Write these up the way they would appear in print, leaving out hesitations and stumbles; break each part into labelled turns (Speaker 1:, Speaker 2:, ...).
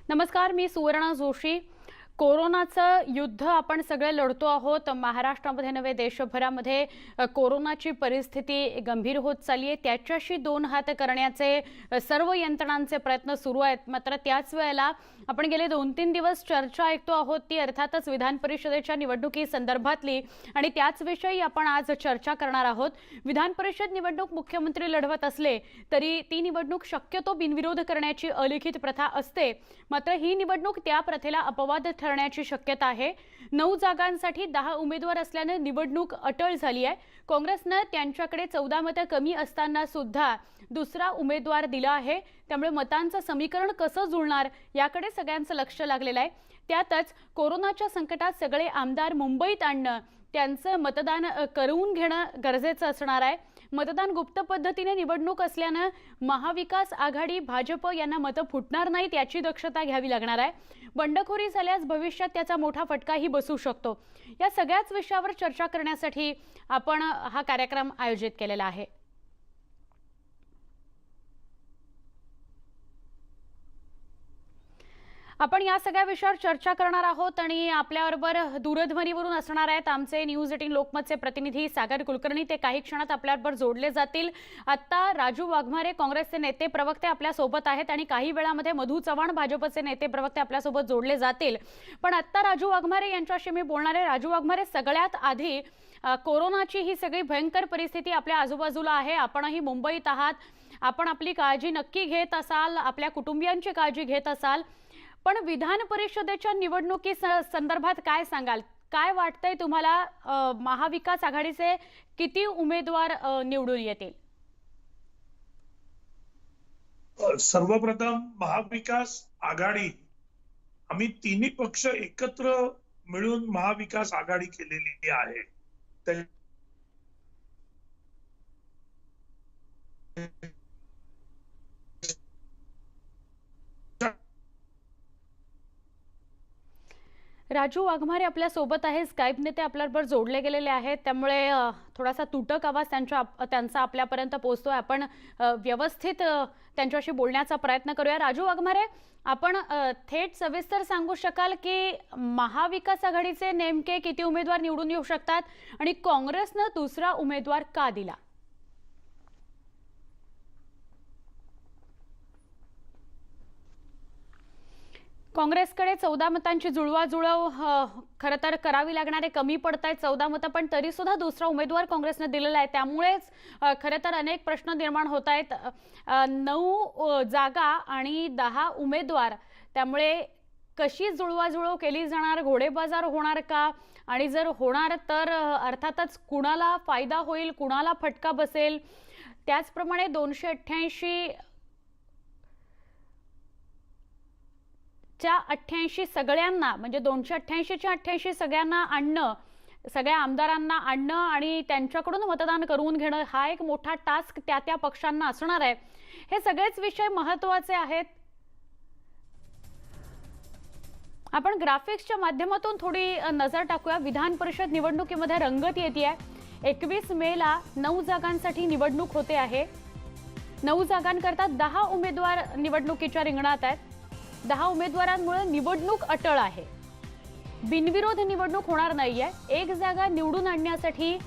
Speaker 1: नमस्कार, मी सुवर्णा जोशी। कोरोनाचं युद्ध आपण सगळे लढतो आहोत। महाराष्ट्रामध्ये नव्हे देशभरामध्ये कोरोनाची परिस्थिती गंभीर होत चालली आहे। त्याच्याशी दोन हात करण्याचे सर्व यंत्रणांचे प्रयत्न सुरू आहेत। मात्र त्याच वेळेला आपण गेले 2-3 दिवस चर्चा ऐकतो आहोत ती अर्थातच विधान परिषदेच्या निवडणुकी संदर्भातली आणि त्याच विषयी आपण आज चर्चा करणार आहोत। विधान परिषद निवडणूक मुख्यमंत्री लढवत असले तरी ती निवडणूक शक्यतो बिनविरोध करण्याची अलिखित प्रथा असते। मात्र ही निवडणूक त्या प्रथेला अपवाद ठरण्याची शक्यता आहे। 9 जागांसाठी 10 उमेदवार असल्याने निवडणूक अटळ झाली आहे। काँग्रेसने त्यांच्याकडे 14 मते कमी असताना सुद्धा दुसरा उमेदवार दिला आहे। त्यामुळे मतांचं समीकरण कसं जुळणार याकडे सगळ्यांचं लक्ष लागलेलं आहे। त्यातच कोरोनाच्या संकटात सगळे आमदार मुंबईत आणणं, त्यांचं मतदान करून घेणं गरजेचं असणार आहे। मतदान गुप्त पद्धतीने निवडणूक असल्याने महाविकास आघाडी भाजप यांना मतं फुटणार नाहीत याची दक्षता घ्यावी लागणार आहे। बंडखोरी झाल्यास भविष्यात त्याचा मोठा फटकाही बसू शकतो। या सगळ्याच विषयावर चर्चा करण्यासाठी आपण हा कार्यक्रम आयोजित केलेला आहे। आपण या सगळ्या विषयावर चर्चा करणार आहोत आणि आपल्याबरोबर दूरध्वनीवरून असणार आहेत आमचे न्यूज 18 लोकमतचे प्रतिनिधी सागर कुलकर्णी। ते काही क्षणात आपल्याबरोबर जोडले जातील। आता राजू वाघमारे काँग्रेसचे नेते प्रवक्ते आपल्या सोबत आहेत आणि काही वेळामध्ये मधू चव्हाण भाजपचे नेते प्रवक्ते आपल्या सोबत जोडले जातील। पण आता राजू वाघमारे यांच्याशी मी बोलणार आहे। राजू वाघमारे, सगळ्यात आधी कोरोनाची ही सगळी भयंकर परिस्थिती आपल्या आजूबाजूला आहे। आपणही मुंबईत आहात, आपण आपली काळजी नक्की घेत असाल, आपल्या कुटुंबियांची काळजी घेत असाल, पण विधान परिषदेच्या निवडणुकी संदर्भात काय सांगाल? काय वाटतंय तुम्हाला, महाविकास आघाडीचे किती उमेदवार निवडून येतील?
Speaker 2: सर्वप्रथम महाविकास आघाडी, आम्ही तिन्ही पक्ष एकत्र मिळून महाविकास आघाडी केलेली आहे।
Speaker 1: राजू वाघमारे आपल्या सोबत आहे, स्काईपने ते आपल्याबरोबर जोडले गेलेले आहेत, त्यामुळे थोडासा तुटक आवाज त्यांचा आपल्यापर्यंत पोहोचतोय। आपण व्यवस्थित त्यांच्याशी बोलण्याचा प्रयत्न करूया। राजू वाघमारे, आपण थेट सविस्तर सांगू शकाल की महाविकास आघाडीचे नेमके किती उमेदवार निवडून येऊ शकतात आणि काँग्रेसने दुसरा उमेदवार का दिला? काँग्रेसकडे 14 मतांची जुळवाजुळव खरं तर करावी लागणारे कमी पडतायत 14 मतं, पण तरी सुद्धा दुसरा उमेदवार काँग्रेसने दिलेला आहे। त्यामुळेच खरं तर अनेक प्रश्न निर्माण होत आहेत। 9 जागा आणि 10 उमेदवार, त्यामुळे कशी जुळवाजुळव केली जाणार? घोडेबाजार होणार का? आणि जर होणार तर अर्थातच कुणाला फायदा होईल, कुणाला फटका बसेल? त्याचप्रमाणे 288 च्या 88 सगळ्यांना, म्हणजे 288 च्या 88 सगळ्यांना आणणं, सगळ्या आमदारांना आणणं आणि त्यांच्याकडून मतदान करून घेणं हा एक मोठा टास्क त्या पक्षांना असणार आहे। हे सगळेच विषय महत्त्वाचे आहेत। आपण ग्राफिक्सच्या माध्यमातून थोडी नजर टाकूया। विधान परिषद निवडणुकीमध्ये रंगत येते। 21 मेला 9 जागांसाठी निवडणूक होते आहे। 9 जागांकरता 10 उमेदवार निवडणुकीच्या रिंगणात आहेत। 10 उमेदवारांमुळे निवडणूक अटळ आहे, बिनविरोध निवडणूक होणार नाहीये। एक जागा निवडून आणण्यासाठी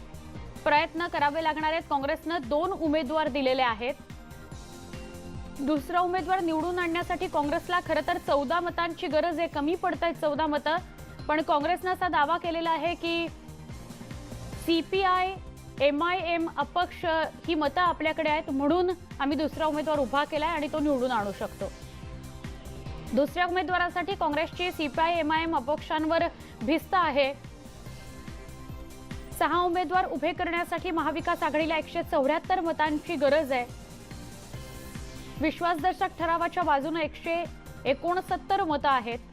Speaker 1: प्रयत्न करावे लागणार आहेत। काँग्रेसने 2 उमेदवार दिलेले आहेत। दुसरा उमेदवार निवडून आणण्यासाठी काँग्रेसला खरं तर 14 मतांची गरज आहे, कमी पडतायत 14 मतं। पण काँग्रेसने असा दावा केलेला आहे की CPI, MIM अपक्ष ही मतं आपल्याकडे आहेत, म्हणून आम्ही दुसरा उमेदवार उभा केलाय आणि तो निवडून आणू शकतो। दुसऱ्या उमेदवारासाठी काँग्रेसची CPI, MIM अपक्षांवर भिस्त आहे। 6 उमेदवार उभे करण्यासाठी महाविकास आघाडीला 174 मतांची गरज आहे। विश्वासदर्शक ठरावाच्या बाजूने 169 मतं आहेत।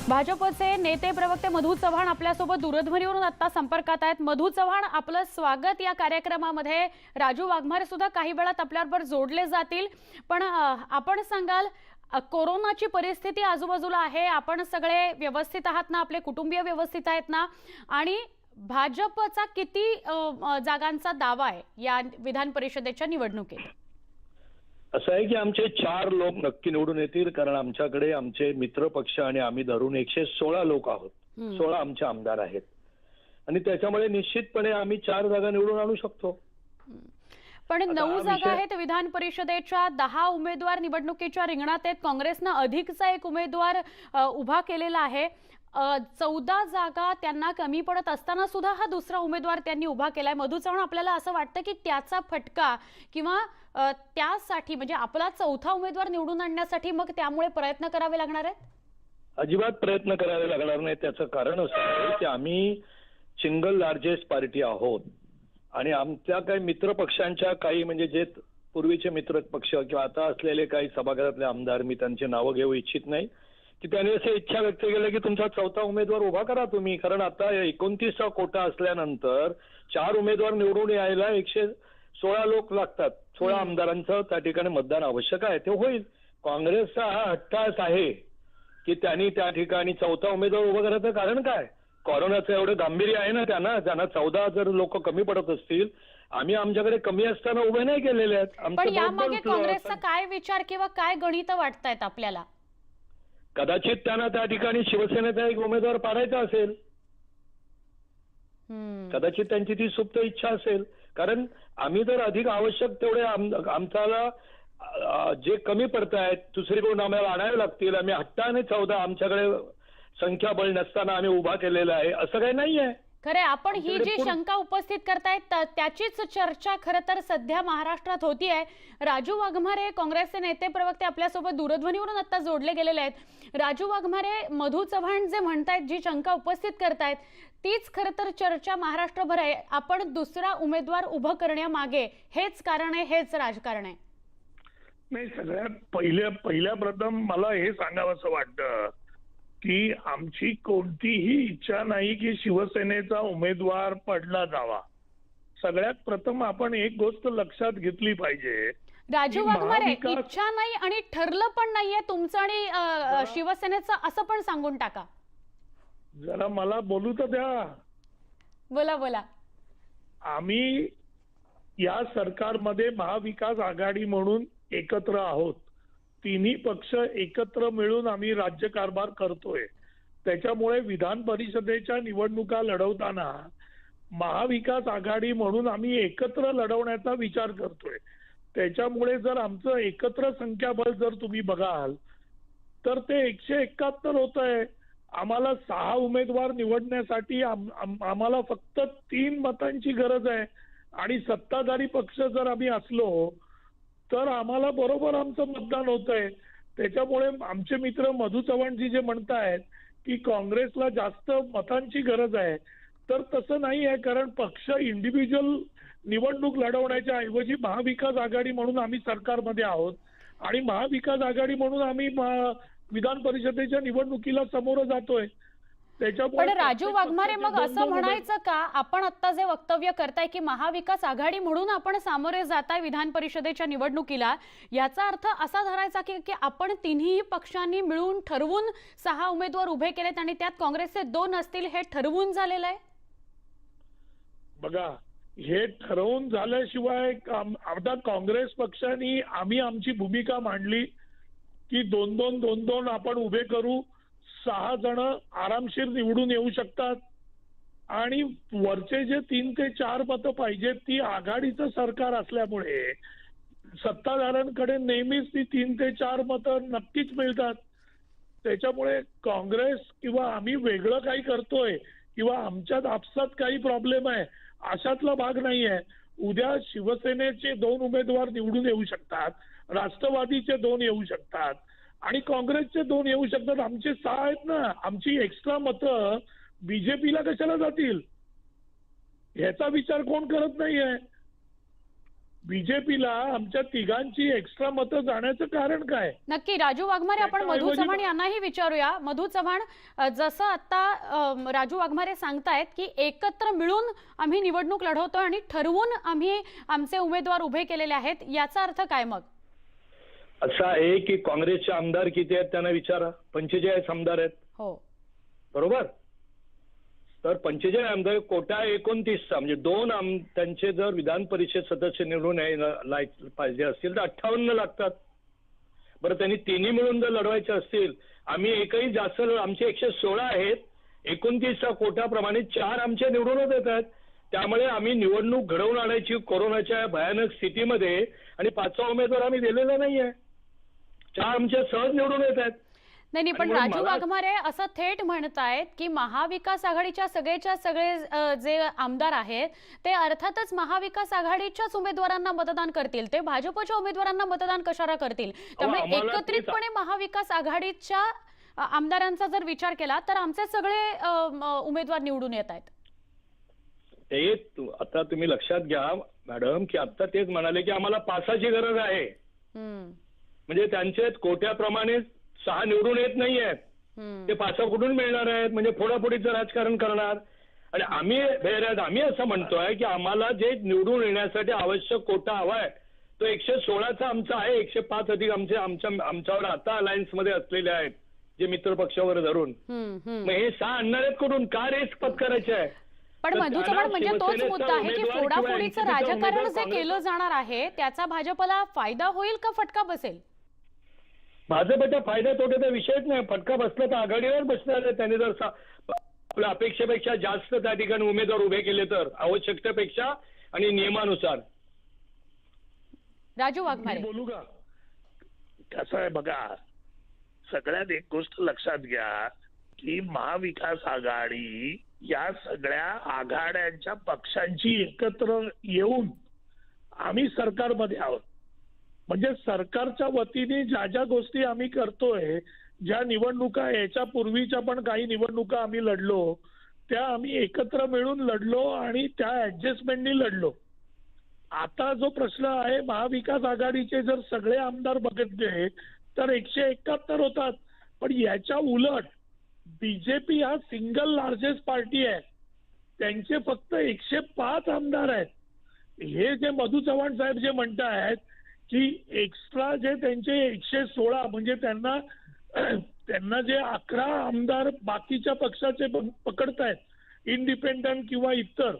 Speaker 1: भाजपचे नेते प्रवक्ते मधू चव्हाण आपल्यासोबत दूरध्वनीवरून आता संपर्कात आहेत। मधू चव्हाण, आपलं स्वागत या कार्यक्रमामध्ये। राजू वाघमारे सुद्धा काही वेळात आपल्याबरोबर जोडले जातील, पण आपण सांगाल कोरोनाची परिस्थिती आजूबाजूला आहे, आपण सगळे व्यवस्थित आहात ना? आपले कुटुंबीय व्यवस्थित आहेत ना? आणि भाजपचा किती जागांचा दावा आहे या विधान परिषदेच्या निवडणुकीत?
Speaker 3: असं आहे की आमचे 4 लोक नक्की निवडून येतील, कारण आमच्याकडे आमचे मित्र पक्ष आणि आम्ही धरून 116 लोक आहोत. 16 आमचे आमदार आहेत आणि त्याच्यामुळे निश्चितपणे आम्ही 4 जागा निवडून आणू शकतो.
Speaker 1: पण
Speaker 3: आता
Speaker 1: 9
Speaker 3: हा
Speaker 1: जागा
Speaker 3: विषय-
Speaker 1: आहेत विधान परिषदेच्या. 10 उमेदवार निवडणुकीच्या रिंगणात आहेत. काँग्रेसनं अधिकचा एक उमेदवार उभा केलेला आहे. 14 जागा त्यांना कमी पडत असताना सुद्धा हा दुसरा उमेदवार त्यांनी उभा केलाय. मधू चव्हाण, आपल्याला असं वाटतं की त्याचा फटका किंवा त्यासाठी म्हणजे आपला चौथा उमेदवार निवडून आणण्यासाठी मग त्यामुळे प्रयत्न करावे लागणार आहेत?
Speaker 3: अजिबात प्रयत्न करावे लागणार नाही. त्याचं कारण असं आहे की आम्ही सिंगल लार्जेस्ट पार्टी आहोत आणि आमच्या काही मित्र पक्षांच्या काही म्हणजे जे पूर्वीचे मित्र पक्ष किंवा आता असलेले काही सभागृहातले आमदार, मी त्यांची नावं घेऊ इच्छित नाही, की त्यांनी अशी इच्छा व्यक्त केली की तुमचा चौथा उमेदवार उभा करा तुम्ही, कारण आता 29चा कोटा असल्यानंतर 4 उमेदवार निवडून यायला 116 लोक लागतात. 16 आमदारांचं त्या ठिकाणी मतदान आवश्यक आहे. ते होईल. काँग्रेसचा हा हट्टास आहे की त्यांनी त्या ठिकाणी चौथा उमेदवार उभा करायचं कारण काय? कोरोनाचं एवढं गांभीर्य आहे ना त्यांना 14 जर लोक कमी पडत असतील, आम्ही आमच्याकडे कमी असताना उभे नाही केलेले आहेत.
Speaker 1: पण
Speaker 3: आमचं
Speaker 1: यामागे
Speaker 3: बरोबर
Speaker 1: काँग्रेसचा काय विचार किंवा काय गणित वाटतायत आपल्याला?
Speaker 3: कदाचित त्यांना त्या ठिकाणी शिवसेनेचा एक उमेदवार पाडायचा असेल, कदाचित त्यांची ती सुप्त इच्छा असेल, कारण आम्ही तर अधिक आवश्यक तेवढे आमच्याला जे कमी पडतायत दुसरीकडून आम्हाला आणावे लागतील. आम्ही हट्टाने 14 आमच्याकडे संख्याबळ नसताना आम्ही उभा केलेला आहे असं काही नाहीये.
Speaker 1: खरे, आपण ही जी शंका उपस्थित करतायत त्याचीच चर्चा खरं तर सध्या महाराष्ट्रात होतीये. राजू वाघमारे, काँग्रेसचे नेते प्रवक्ते आपल्यासोबत दूरध्वनीवरून आता जोडले गेलेले आहेत. राजू वाघमारे, मधू चव्हाण जे म्हणतायत, जी शंका उपस्थित करतायत, तीच खरं तर चर्चा महाराष्ट्रभर आहे. आपण दुसरा उमेदवार उभं करण्यामागे हेच कारण आहे, हेच राजकारण आहे?
Speaker 2: नाही, सगळ्यात पहिल्या प्रथम मला हे सांगावंसं वाटतं की आमची कोणतीही इच्छा नाही की शिवसेनेचा उमेदवार पडला जावा. सगळ्यात प्रथम आपण एक गोष्ट लक्षात घेतली पाहिजे.
Speaker 1: राजू वाघमारे, इच्छा नाही आणि ठरलं पण नाहीये तुमचं आणि शिवसेनेचं, असं पण सांगून टाका.
Speaker 2: जरा मला बोलू तर द्या.
Speaker 1: बोला बोला.
Speaker 2: आम्ही या सरकारमध्ये महाविकास आघाडी म्हणून एकत्र आहोत. तिन्ही पक्ष एकत्र मिळून आम्ही राज्यकारभार करतोय. त्याच्यामुळे विधान परिषदेच्या निवडणुका लढवताना महाविकास आघाडी म्हणून आम्ही एकत्र लढवण्याचा विचार करतोय. त्याच्यामुळे जर आमचं एकत्र संख्याबळ जर तुम्ही बघाल तर ते 171 होत आहे. आम्हाला 6 उमेदवार निवडण्यासाठी आम्हाला फक्त 3 मतांची गरज आहे आणि सत्ताधारी पक्ष जर आम्ही असलो तर आम्हाला बरोबर आमचं मतदान होत आहे. त्याच्यामुळे आमचे मित्र मधू चव्हाणजी जे म्हणतायत की काँग्रेसला जास्त मतांची गरज आहे, तर तसं नाही आहे. कारण पक्ष इंडिव्हिज्युअल निवडणूक लढवण्याच्या ऐवजी महाविकास आघाडी म्हणून आम्ही सरकारमध्ये आहोत आणि महाविकास आघाडी म्हणून आम्ही विधान परिषदेच्या निवडणुकीला समोर जातोय.
Speaker 1: पण राजू वाघमारे, मग असं म्हणायचं का, आपण आता जे वक्तव्य करताय की महाविकास आघाडी म्हणून आपण सामोरे जाताय विधान परिषदेच्या निवडणुकीला, याचा अर्थ असा धरायचा की आपण तिन्ही पक्षांनी मिळून ठरवून 6 उमेदवार उभे केलेत आणि त्यात काँग्रेसचे 2 असतील, हे ठरवून झालेलं आहे?
Speaker 2: बघा, हे ठरवून झाल्याशिवाय आता काँग्रेस पक्षाने आम्ही आमची भूमिका मांडली की 2-2 आपण उभे करू. 6 जण आरामशीर निवडून येऊ शकतात आणि वरचे जे 3 ते 4 मतं पाहिजेत ती आघाडीचं सरकार असल्यामुळे सत्ताधाऱ्यांकडे नेहमीच ती 3 ते 4 मतं नक्कीच मिळतात. त्याच्यामुळे काँग्रेस किंवा आम्ही वेगळं काही करतोय किंवा आमच्यात आपसात काही प्रॉब्लेम आहे अशातला भाग नाही आहे. उद्या शिवसेनेचे 2 उमेदवार निवडून येऊ शकतात, राष्ट्रवादीचे 2 येऊ शकतात आणि काँग्रेसचे 2 येऊ शकतात. आमचे 6 आहेत ना. आमची एक्स्ट्रा मतं बीजेपीला कशाला जातील ह्याचा विचार कोण करत नाहीये. बीजेपीला आमच्या तिघांची एक्स्ट्रा मतं जाण्याचं कारण काय?
Speaker 1: नक्की राजू वाघमारे, आपण मधू चव्हाण यांनाही विचारूया. मधू चव्हाण, जसं आता राजू वाघमारे सांगतायत की एकत्र मिळून आम्ही निवडणूक लढवतोय आणि ठरवून आम्ही आमचे उमेदवार उभे केलेले आहेत, याचा अर्थ काय मग?
Speaker 3: असं आहे की काँग्रेसचे आमदार किती आहेत त्यांना विचारा. 45 आमदार आहेत.
Speaker 1: हो,
Speaker 3: बरोबर. तर 45 आमदार कोटा 29चा म्हणजे त्यांचे जर विधान परिषद सदस्य निवडून पाहिजे असतील तर 58 लागतात. बरं त्यांनी तिन्ही मिळून जर लढवायचे असतील, आम्ही एकही जास्त आमचे 116 आहेत, 29चा कोटाप्रमाणे 4 आमचे निवडूनच येत आहेत. त्यामुळे आम्ही निवडणूक घडवून आणायची कोरोनाच्या भयानक स्थितीमध्ये आणि 5वा उमेदवार आम्ही दिलेला नाहीये. 4 आमचे सहज निवडून येत आहेत.
Speaker 1: नाही पण राजू वाघमारे असं थेट म्हणतायत की महाविकास आघाडीच्या सगळे जे आमदार आहेत ते अर्थातच महाविकास आघाडीच्याच उमेदवारांना मतदान करतील, ते भाजपच्या उमेदवारांना मतदान कशाला करतील. त्यामुळे एकत्रितपणे महाविकास आघाडीच्या आमदारांचा जर विचार केला तर आमचे सगळे उमेदवार निवडून येत आहेत.
Speaker 3: ते आता तुम्ही लक्षात घ्या मॅडम की आता तेच म्हणाले की आम्हाला पासाची गरज आहे. म्हणजे त्यांचे कोट्याप्रमाणे 6 निवडून येत नाहीयेत. ते 5 कुठून मिळणार आहेत? म्हणजे फोडाफोडीचं राजकारण करणार. आणि आम्ही असं म्हणतोय की आम्हाला जे निवडून येण्यासाठी आवश्यक कोटा हवाय तो 116चा आमचा आहे. 105 अधिक आमच्यावर आता अलायन्स मध्ये असलेले आहेत जे मित्र पक्षावर धरून. मग हे 6 आणणार आहेत कुठून? का रेस पत्करायचे आहे?
Speaker 1: पण मधू चव्हाण म्हणजे तोच मुद्दा आहे की फोडाफोडीचं राजकारण जे केलं जाणार आहे त्याचा भाजपला फायदा होईल का फटका बसेल?
Speaker 3: भाजपच्या फायदा तोट्याचा विषयच नाही. फटका बसला तर आघाडीवर बसणार आहे. त्यांनी जर आपल्या अपेक्षेपेक्षा जास्त त्या ठिकाणी उमेदवार उभे केले तर आवश्यकतेपेक्षा आणि नियमानुसार.
Speaker 1: राजू वाघमारे
Speaker 2: बोलू का? कसं आहे बघा, सगळ्यात एक गोष्ट लक्षात घ्या की महाविकास आघाडी या सगळ्या आघाड्यांच्या पक्षांची एकत्र येऊन आम्ही सरकारमध्ये आहोत. म्हणजे सरकारच्या वतीने ज्या ज्या गोष्टी आम्ही करतोय, ज्या निवडणुका याच्या पूर्वीच्या पण काही निवडणुका आम्ही लढलो त्या आम्ही एकत्र मिळून लढलो आणि त्या ऍडजस्टमेंटनी लढलो. आता जो प्रश्न आहे महाविकास आघाडीचे जर सगळे आमदार बघितले तर 171 होतात. पण याच्या उलट बीजेपी हा सिंगल लार्जेस्ट पार्टी आहे, त्यांचे फक्त 105 आमदार आहेत. हे जे मधू चव्हाण साहेब जे म्हणतायत की एक्स्ट्रा जे त्यांचे 116 म्हणजे त्यांना जे 11 आमदार बाकीच्या पक्षाचे पकडतायत इंडिपेंडंट किंवा इतर,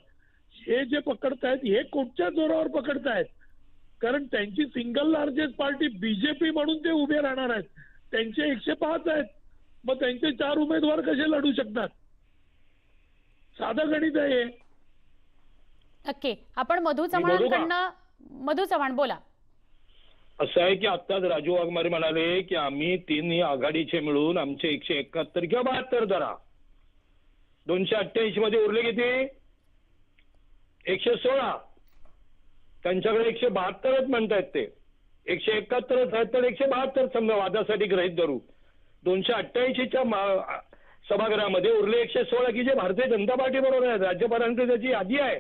Speaker 2: हे जे पकडतायत हे कुठच्या जोरावर पकडतायत? कारण त्यांची सिंगल लार्जेस्ट पार्टी बीजेपी म्हणून ते उभे राहणार आहेत. त्यांचे 105 आहेत, मग त्यांचे 4 उमेदवार कसे लढू शकतात? साधं गणित आहे.
Speaker 1: नक्की आपण मधू चव्हाण बोला.
Speaker 3: असं आहे की आत्ताच राजू वाघमारे म्हणाले की आम्ही 3 आघाडीचे मिळून आमचे 171 किंवा 72 धरा, 288 मध्ये उरले किती? 116. त्यांच्याकडे 172च म्हणतायत ते. 171 आहेत तर 172 समजा वादासाठी गृहीत धरू. 288च्या सभागृहामध्ये उरले 116 की जे भारतीय जनता पार्टी बरोबर आहेत. राज्यपालांची त्याची यादी आहे.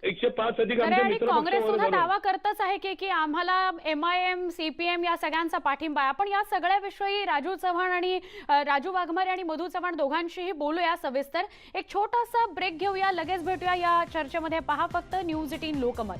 Speaker 3: 105 अधिक आमचे मित्र
Speaker 1: काँग्रेस सुद्धा दावा करतच आहे की आम्हाला MIM CPM या सगळ्यांचा पाठिंबा आहे. आपण या सगळ्याविषयी राजू चव्हाण आणि राजू वाघमारे आणि मधू चव्हाण दोघांशीही बोलूया सविस्तर. एक छोटासा ब्रेक घेऊया, लगेच भेटूया या चर्चेमध्ये. पहा फक्त न्यूज 18 लोकमत.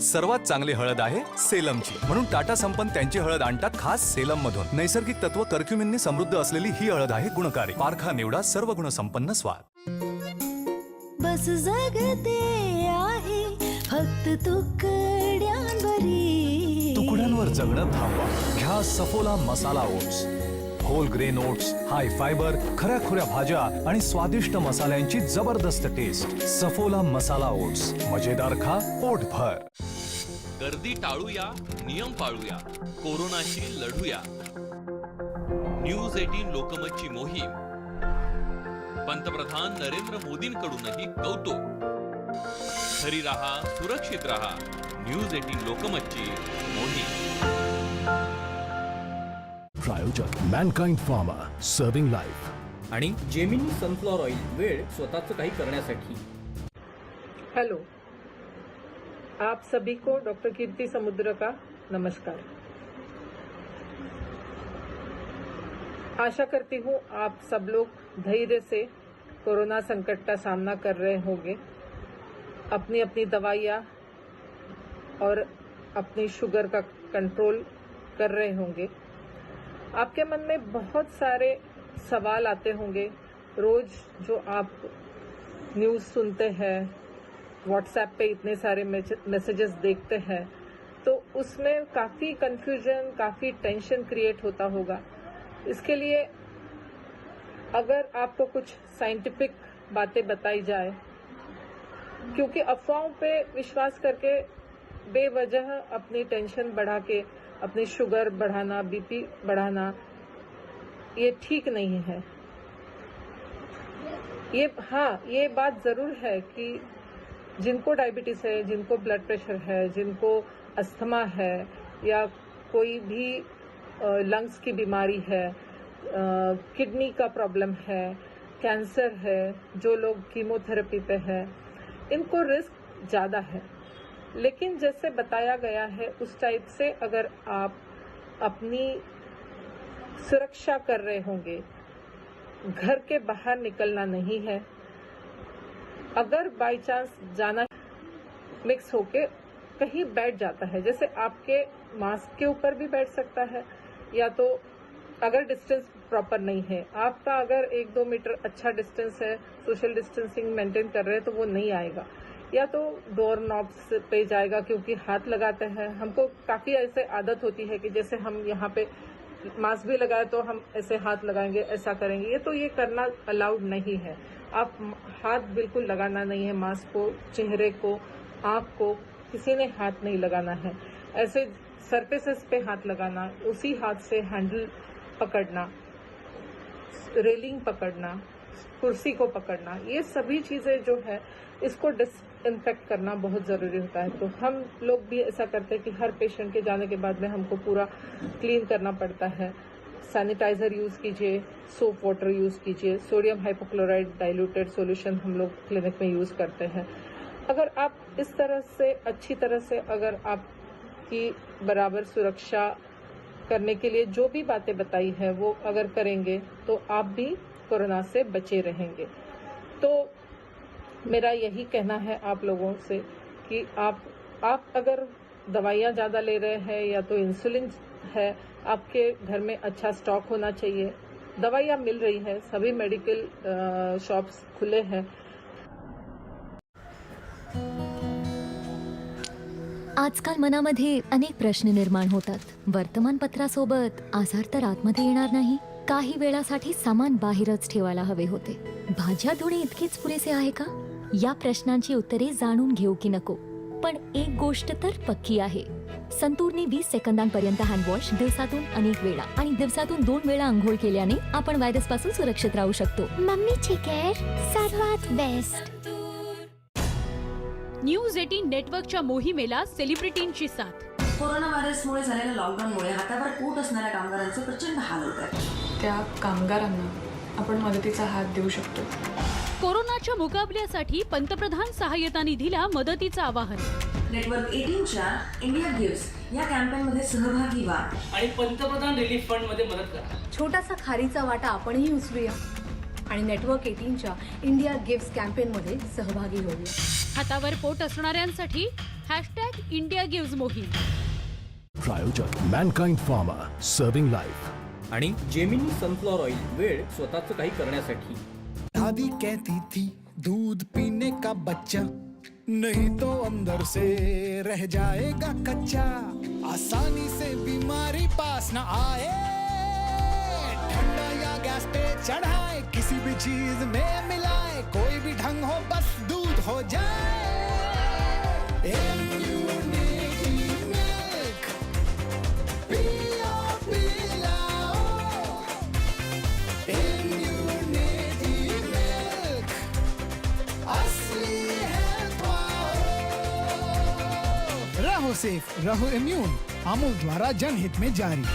Speaker 4: सर्वात चांगली हळद आहे सेलमची, म्हणून टाटा संपन्न त्यांची हळद आणतात खास सेलम मधून. नैसर्गिक तत्व कर्क्युमिनने समृद्ध असलेली ही हळद आहे गुणकारी. पारखा निवडा सर्व गुण संपन्न स्वाद.
Speaker 5: बस जगते आहे फक्त
Speaker 4: तुकड्यांवर जगणं थांबवा. घ्या Saffola masala oats. Whole grain oats, high fibre, खऱ्या खुऱ्या भाज्या आणि स्वादिष्ट मसाल्यांची जबरदस्त टेस्ट. सफोला मसाला ओट्स, मजेदार खा पोटभर.
Speaker 6: गर्दी टाळूया, नियम पाळूया, कोरोनाशी लढूया. न्यूज 18 लोकमतची मोहीम पंतप्रधान नरेंद्र मोदींकडूनही कौतुक. घरी राहा, सुरक्षित राहा. न्यूज 18 लोकमतची मोहीम.
Speaker 7: प्रायोजक मॅनकाइंड फार्मा, सर्विंग लाईफ.
Speaker 8: आणि जेमिनी सनफ्लॉवर ऑइल, वेळ स्वतःचं काही करण्यासाठी.
Speaker 9: हेलो, आप सभी को डॉक्टर कीर्ति समुद्र का नमस्कार. आशा करती हूँ आप सब लोग धैर्य से कोरोना संकट का सामना कर रहे होंगे. अपनी अपनी दवाइयाँ और अपनी शुगर का कंट्रोल कर रहे होंगे। आपके मन में बहुत सारे सवाल आते होंगे। रोज जो आप न्यूज़ सुनते हैं, व्हाट्सएप पे इतने सारे मैसेजेस देखते हैं, तो उसमें काफ़ी कंफ्यूजन, काफ़ी टेंशन क्रिएट होता होगा। इसके लिए अगर आपको कुछ साइंटिफिक बातें बताई जाए, क्योंकि अफवाहों पे विश्वास करके बेवजह अपनी टेंशन बढ़ा के अपनी शुगर बढ़ाना, बीपी बढ़ाना, ये ठीक नहीं है। ये बात ज़रूर है कि जिनको डायबिटीज़ है, जिनको ब्लड प्रेशर है, जिनको अस्थमा है या कोई भी लंग्स की बीमारी है, किडनी का प्रॉब्लम है, कैंसर है, जो लोग कीमोथेरेपी पे है, इनको रिस्क ज़्यादा है। लेकिन जैसे बताया गया है उस टाइप से अगर आप अपनी सुरक्षा कर रहे होंगे, घर के बाहर निकलना नहीं है, अगर बाय चांस जाना मिक्स होके कहीं बैठ जाता है, जैसे आपके मास्क के ऊपर भी बैठ सकता है, या तो अगर डिस्टेंस प्रॉपर नहीं है, आपका अगर 1-2 मीटर अच्छा डिस्टेंस है, सोशल डिस्टेंसिंग मेंटेन कर रहे हैं, तो वो नहीं आएगा, या तो डोर नॉब्स पे जाएगा, क्योंकि हाथ लगाते हैं। हमको काफ़ी ऐसे आदत होती है कि जैसे हम यहाँ पे मास्क भी लगाए तो हम ऐसे हाथ लगाएंगे, ऐसा करेंगे, ये करना अलाउड नहीं है। आप हाथ बिल्कुल लगाना नहीं है, मास्क को, चेहरे को, आँख को किसी ने हाथ नहीं लगाना है। ऐसे सरफेसेस पे हाथ लगाना, उसी हाथ से हैंडल पकड़ना, रेलिंग पकड़ना, कुर्सी को पकड़ना, ये सभी चीज़ें जो है इसको डिसइंफेक्ट करना बहुत ज़रूरी होता है। तो हम लोग भी ऐसा करते हैं कि हर पेशेंट के जाने के बाद में हमको पूरा क्लीन करना पड़ता है। सैनिटाइज़र यूज़ कीजिए, सोप वाटर यूज़ कीजिए, सोडियम हाइपोक्लोराइड डाइल्यूटेड सॉल्यूशन हम लोग क्लिनिक में यूज़ करते हैं। अगर आप इस तरह से अच्छी तरह से अगर आपकी बराबर सुरक्षा करने के लिए जो भी बातें बताई है वो अगर करेंगे तो आप भी कोरोना से बचे रहेंगे। तो मेरा यही कहना है आप लोगों से कि आप अगर दवाइयाँ ज़्यादा ले रहे हैं या तो इंसुलिन है, आपके घर में अच्छा स्टॉक होना चाहिए। दवाइयाँ मिल रही है, सभी मेडिकल शॉप्स खुले हैं।
Speaker 5: आजकाल मनामध्ये अनेक प्रश्न निर्माण होतात. वर्तमानपत्रासोबत आजार तर आतमध्ये येणार नाही. काही वेळासाठी सामान बाहेरच ठेवायला हवे होते. भाज्या धुणे इतकेच पुरेसे आहे का? या प्रश्नांची उत्तरे जाणून घेऊ की नको. पण एक गोष्ट तर पक्की आहे. संतूरने 20 सेकंदांपर्यंत हँडवॉश दिवसातून अनेक वेळा आणि दिवसातून 2 वेळा आंघोळ केल्याने आपण व्हायरस पासून सुरक्षित राहू शकतो. मम्मीची केअर सर्वात बेस्ट.
Speaker 1: न्यूज 18 नेटवर्कच्या मोहिमेला सेलिब्रिटींची साथ.
Speaker 10: कोरोना व्हायरसमुळे झालेल्या लॉकडाऊनमुळे हातावर पोट असणाऱ्या कामगारांचे प्रचंड हाल होत आहेत.
Speaker 11: त्या कामगारांना आपण मदतीचा हात देऊ शकतो.
Speaker 1: कोरोनाच्या मुकाबल्यासाठी पंतप्रधान सहाय्यता निधीला मदतीचं आवाहन.
Speaker 10: नेटवर्क 18च्या इंडिया गिव्स या कॅम्पेनमध्ये सहभागी व्हा
Speaker 8: आणि पंतप्रधान रिलीफ फंड मध्ये मदत करा.
Speaker 11: छोटासा खारीचा वाटा आपणही उचलूया आणि नेटवर्क 18च्या इंडिया गिव्स कॅम्पेनमध्ये सहभागी होऊया.
Speaker 1: हातावर पोट असणाऱ्यांसाठी #IndiaGives मोहीम.
Speaker 7: प्रायोजक मॅनकाइंड फार्मा सर्विंग लाइफ
Speaker 8: आणि जेमिनी सनफ्लॉवर ऑइल, वेळ स्वतःचं काही करण्यासाठी.
Speaker 12: दादी कहती थी दूध पीने का बच्चा नहीं तो अंदर से रह जाएगा कच्चा, आसानी से बीमारी पास न आए, ठंडा या गैस पे चढ़ाए, किसी भी चीज में मिलाए, कोई भी ढंग हो बस दूध हो जाए. इम्यूनिटी मिल्क पियो पिलाओ. इम्यूनिटी मिल्क असली हेल्थ पाओ. रहो सेफ, रहो इम्यून. अमूल द्वारा जनहित में जारी.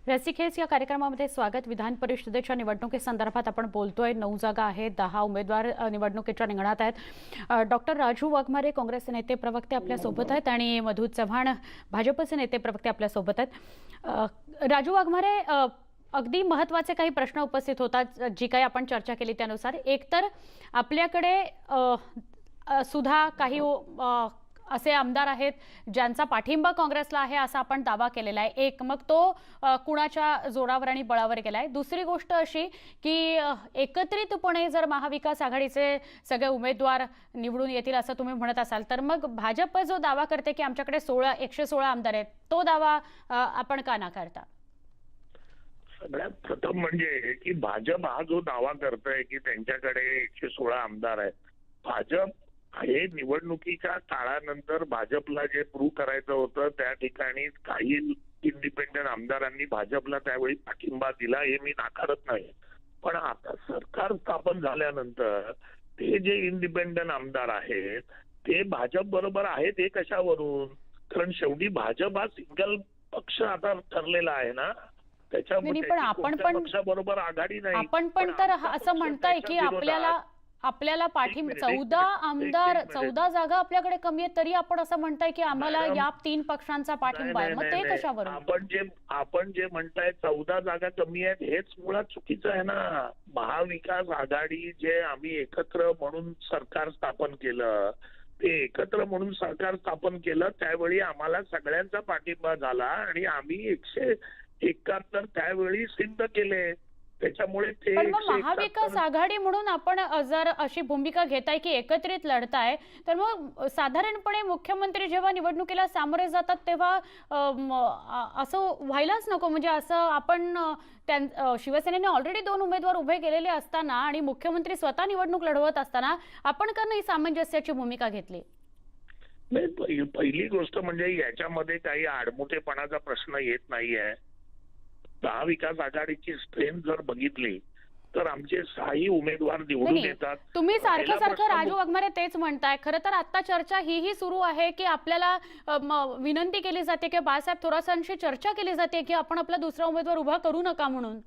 Speaker 1: रसिकेस या कार्यक्रमामध्ये स्वागत. विधान परिषदेच्या निवडणुकीसंदर्भात आपण बोलतोय. 9 जागा आहेत, 10 उमेदवार निवडणुकीच्या रिंगणात आहेत. डॉक्टर राजू वाघमारे काँग्रेसचे नेते प्रवक्ते आपल्यासोबत आहेत आणि मधु चव्हाण भाजपचे नेते प्रवक्ते आपल्यासोबत आहेत. राजू वाघमारे, अगदी महत्त्वाचे काही प्रश्न उपस्थित होतात जी काही आपण चर्चा केली त्यानुसार. एकतर आपल्याकडे सुद्धा काही असे आमदार आहेत ज्यांचा पाठिंबा काँग्रेसला आहे असा आपण दावा केलेला आहे. एक मग तो कुणाच्या जोरावर आणि बळावर गेलाय. दुसरी गोष्ट अशी की एकत्रितपणे जर महाविकास आघाडीचे सगळे उमेदवार निवडून येतील असं तुम्ही म्हणत असाल तर मग भाजप जो दावा करते की आमच्याकडे 116 आमदार आहेत तो दावा आपण का नाकारता?
Speaker 2: सगळ्यात प्रथम म्हणजे की भाजप हा जो दावा करतोय की त्यांच्याकडे 116 आमदार आहेत, भाजप हे निवडणुकीच्या काळानंतर भाजपला जे प्रूव्ह करायचं होतं त्या ठिकाणी काही इंडिपेंडंट आमदारांनी भाजपला त्यावेळी पाठिंबा दिला, हे मी नाकारत नाही. पण आता सरकार स्थापन झाल्यानंतर ते जे इंडिपेंडंट आमदार आहेत ते भाजप बरोबर आहेत हे कशावरून? कारण शेवटी भाजप हा सिंगल पक्ष आता ठरलेला आहे ना, त्याच्यामुळे
Speaker 1: पण आपण पण
Speaker 2: पक्षाबरोबर आघाडी नाही.
Speaker 1: आपण पण तर असं म्हणताय की आपल्याला पाठिंबा 14 आमदार 14 जागा आपल्याकडे कमी आहेत तरी आपण असं म्हणताय की आम्हाला या 3 पक्षांचा पाठिंबा आहे. मग ते कशावरून?
Speaker 2: आपण जे म्हणताय 14 जागा कमी आहेत हेच मुळात चुकीचं आहे ना. महाविकास आघाडी जे आम्ही एकत्र म्हणून सरकार स्थापन केलं, ते एकत्र म्हणून सरकार स्थापन केलं त्यावेळी आम्हाला सगळ्यांचा पाठिंबा झाला आणि आम्ही 171 त्यावेळी सिद्ध केले. त्याच्यामुळे ते
Speaker 1: पण मग महाविकास आघाडी म्हणून आपण जर अशी भूमिका घेताय की एकत्रित लढताय तर मग साधारणपणे मुख्यमंत्री जेव्हा निवडणुकीला सामोरे जातात तेव्हा असं व्हायलाच नको. म्हणजे असं आपण शिवसेनेने ऑलरेडी 2 उमेदवार उभे केलेले असताना आणि मुख्यमंत्री स्वतः निवडणूक लढवत असताना आपण का नाही सामंजस्याची भूमिका घेतली?
Speaker 2: नाही, पहिली गोष्ट म्हणजे याच्यामध्ये काही आडमुठेपणाचा प्रश्न येत नाहीये. महाविकास आघाडीची स्ट्रेंथ जर बघितली तर आमचे 6 उमेदवार निवडून येतात.
Speaker 1: तुम्ही सारखं राजू वाघमारे तेच म्हणताय. खरं तर आता चर्चा ही सुरू आहे की आपल्याला विनंती केली जाते की बाळासाहेब थोरातांशी चर्चा केली जाते की आपण आपला दुसरा उमेदवार उभा करू नका म्हणून.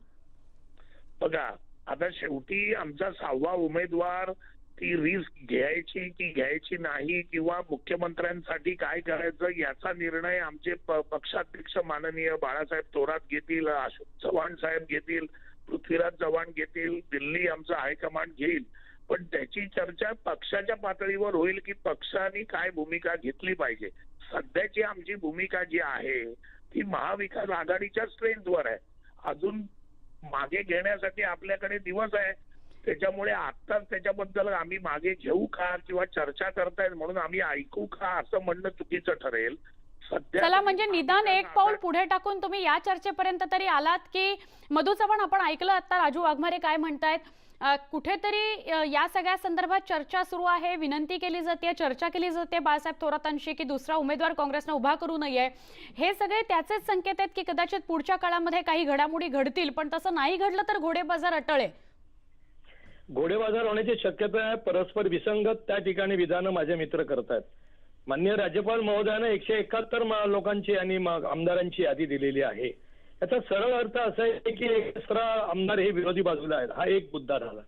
Speaker 2: बघा आता शेवटी आमचा 6वा उमेदवार ती रिस्क घ्यायची की घ्यायची नाही किंवा मुख्यमंत्र्यांसाठी काय करायचं याचा निर्णय आमचे पक्षाध्यक्ष माननीय बाळासाहेब थोरात घेतील, अशोक चव्हाण साहेब घेतील, पृथ्वीराज चव्हाण घेतील, दिल्ली आमचा हायकमांड घेईल. पण त्याची चर्चा पक्षाच्या पातळीवर होईल की पक्षाने काय भूमिका घेतली पाहिजे. सध्याची आमची भूमिका जी आहे ती महाविकास आघाडीच्या स्ट्रेंथवर आहे. अजून मागे घेण्यासाठी आपल्याकडे दिवस आहे. त्याच्यामुळे आत्ताच त्याच्याबद्दल आम्ही मागे घेऊ का किंवा चर्चा करतायत म्हणून आम्ही ऐकू का असं म्हणणं चुकीचं ठरेल.
Speaker 1: चला म्हणजे निदान एक पाऊल पुढे टाकून तुम्ही या चर्चेपर्यंत तरी आलात की मधू चव्हाण आपण ऐकलं आता राजू वाघमारे काय म्हणतायत, कुठेतरी या सगळ्या संदर्भात चर्चा सुरू आहे, विनंती केली जाते, चर्चा केली जाते बाळासाहेब थोरातांशी की दुसरा उमेदवार काँग्रेसनं उभा करू नये. हे सगळे त्याचेच संकेत आहेत की कदाचित पुढच्या काळामध्ये काही घडामोडी घडतील पण तसं नाही घडलं तर घोडेबाजार अटळे.
Speaker 3: घोडेबाजार होण्याची शक्यता आहे. परस्पर विसंगत त्या ठिकाणी विधानं माझे मित्र करतायत. माननीय राज्यपाल महोदयानं 171 लोकांची आणि आमदारांची यादी दिलेली आहे. याचा सरळ अर्थ असा आहे की 11 आमदार हे विरोधी बाजूला आहेत. हा एक मुद्दा झाला.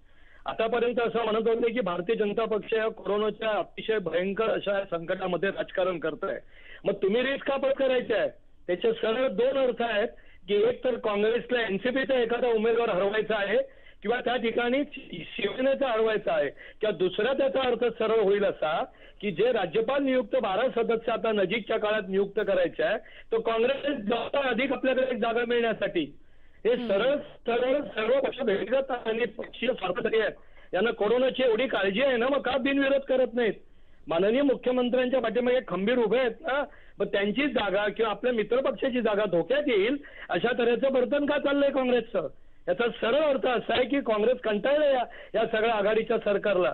Speaker 3: आतापर्यंत असं म्हणत होते की भारतीय जनता पक्ष या कोरोनाच्या अतिशय भयंकर अशा संकटामध्ये राजकारण करताय. मग तुम्ही रिस्क का पत्करायचे आहे? त्याचे सरळ 2 अर्थ आहेत की एक तर काँग्रेसला एनसीपीचा एखादा उमेदवार हरवायचा आहे किंवा त्या ठिकाणी शिवसेनेचा हरवायचा आहे. किंवा दुसरा त्याचा अर्थ सरळ होईल असा की जे राज्यपाल नियुक्त 12 सदस्य आता नजीकच्या काळात नियुक्त करायचे आहे तो काँग्रेस जास्त अधिक आपल्याकडे एक जागा मिळण्यासाठी हे सरळ सर्व पक्ष भेटत आणि पक्षीय स्वार्थी आहेत. यांना कोरोनाची एवढी काळजी आहे ना, मग का बिनविरोध करत नाहीत? माननीय मुख्यमंत्र्यांच्या पाठीमागे खंबीर उभे आहेत ना, मग त्यांची जागा किंवा आपल्या मित्रपक्षाची जागा धोक्यात येईल अशा तऱ्हेचं वर्तन का चाललंय काँग्रेसचं? याचा सरळ अर्थ असा आहे की काँग्रेस कंटाळले या सगळ्या आघाडीच्या सरकारला.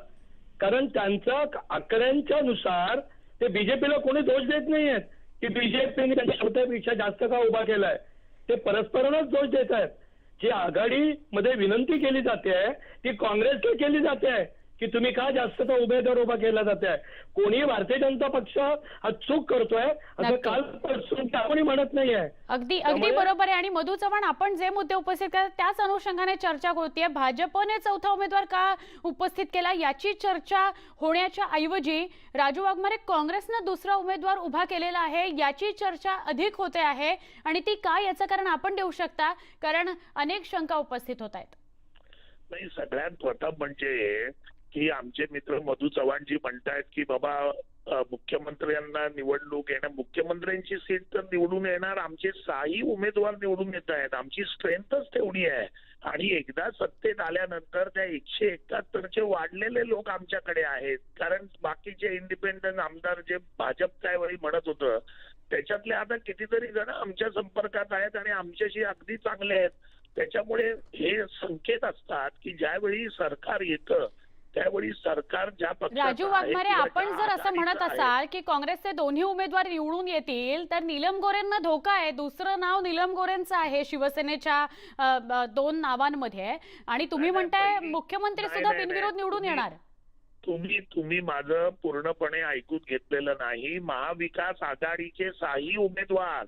Speaker 3: कारण त्यांच्या आकड्यांच्या नुसार ते बीजेपीला कोणी दोष देत नाहीयेत की बीजेपीने त्यांच्या क्षमतेपेक्षा जास्त का उभा केलाय. ते परस्परांनाच दोष देत आहेत. जी आघाडीमध्ये विनंती केली जाते ती काँग्रेसला केली जाते की तुम्ही का जास्त तो उमेदवार उभा केला जात आहे. कोणी भारतीय जनता पक्ष हा चूक करतोय असं
Speaker 1: नक्की.
Speaker 3: कालपासून कोणी म्हणत नाहीये.
Speaker 1: अगदी
Speaker 3: त्यामुळे-
Speaker 1: बरोबर आहे. आणि मधू चव्हाण, आपण जे मुद्दे उपस्थित करतात त्याच अनुषंगाने चर्चा होतीये. भाजपने चौथा उमेदवार का उपस्थित केला याची चर्चा होण्याच्या ऐवजी राजू वाघमारे काँग्रेसनं दुसरा उमेदवार उभा केलेला आहे याची चर्चा अधिक होते आहे. आणि ती काय याचं कारण आपण देऊ शकता, कारण अनेक शंका उपस्थित होत आहेत.
Speaker 2: नाही, सगळ्यात प्रथम म्हणजे की आमचे मित्र मधू चव्हाणजी म्हणतायत की बाबा मुख्यमंत्र्यांना निवडणूक येणार, मुख्यमंत्र्यांची सीट तर निवडून येणार, आमचे 6ही उमेदवार निवडून येत आहेत, आमची स्ट्रेंथच तेवढी आहे. आणि एकदा सत्तेत आल्यानंतर त्या 171चे वाढलेले लोक आमच्याकडे आहेत. कारण बाकीचे इंडिपेंडंट आमदार जे भाजप त्यावेळी म्हणत होतं त्याच्यातले आता कितीतरी जण आमच्या संपर्कात आहेत आणि आमच्याशी अगदी चांगले आहेत. त्याच्यामुळे हे संकेत असतात की ज्यावेळी सरकार येतं त्यावेळी सरकार ज्या पक्षाचं
Speaker 1: राजू
Speaker 2: आहे
Speaker 1: वाघमारे,
Speaker 2: किंवा
Speaker 1: आपण
Speaker 2: ज्या
Speaker 1: जर असं
Speaker 2: आघाडीचं
Speaker 1: म्हणत
Speaker 2: आहे,
Speaker 1: असाल की काँग्रेसचे दोन्ही उमेदवार निवडून येतील तर नीलम गोरेंना धोका आहे. दुसरं नाव नीलम गोरेंचं आहे शिवसेनेच्या 2 नावांमध्ये. आणि तुम्ही
Speaker 2: नाही,
Speaker 1: म्हणताय
Speaker 2: पहिली-
Speaker 1: मुख्यमंत्री
Speaker 2: नाही,
Speaker 1: सुद्धा
Speaker 2: नाही,
Speaker 1: बिनविरोध निवडून
Speaker 2: तुम्ही-
Speaker 1: येणार.
Speaker 2: तुम्ही माझं पूर्णपणे ऐकून घेतलेलं नाही. महाविकास आघाडीचे 6ही उमेदवार,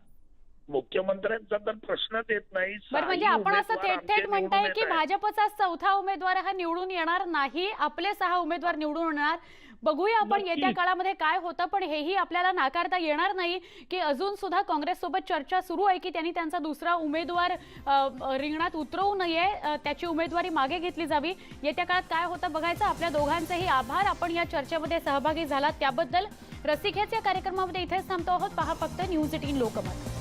Speaker 2: मुख्यमंत्र्यांचा तर प्रश्नच येत नाही.
Speaker 1: बरं, म्हणजे
Speaker 2: 6ही
Speaker 1: आपण असं
Speaker 2: उमेदवार
Speaker 1: थेट
Speaker 2: आमचे
Speaker 1: म्हणताय
Speaker 2: निवडून
Speaker 1: की
Speaker 2: येत आहेत.
Speaker 1: भाजपचा चौथा उमेदवार हा निवडून येणार नाही, आपले 6 उमेदवार निवडून येणार. बघूया आपण
Speaker 2: नक्की.
Speaker 1: येत्या काळामध्ये काय होतं. पण हेही आपल्याला नाकारता येणार नाही की अजून सुद्धा काँग्रेस सोबत चर्चा सुरू आहे की त्यांनी त्यांचा दुसरा उमेदवार रिंगणात उतरवू नये, त्याची उमेदवारी मागे घेतली जावी. येत्या काळात काय होतं बघायचं. आपल्या दोघांचेही आभार, आपण या चर्चेमध्ये सहभागी झालात त्याबद्दल. रसिक ह्याच या कार्यक्रमामध्ये इथेच थांबतो आहोत. पहा फक्त न्यूज 18 लोकमत.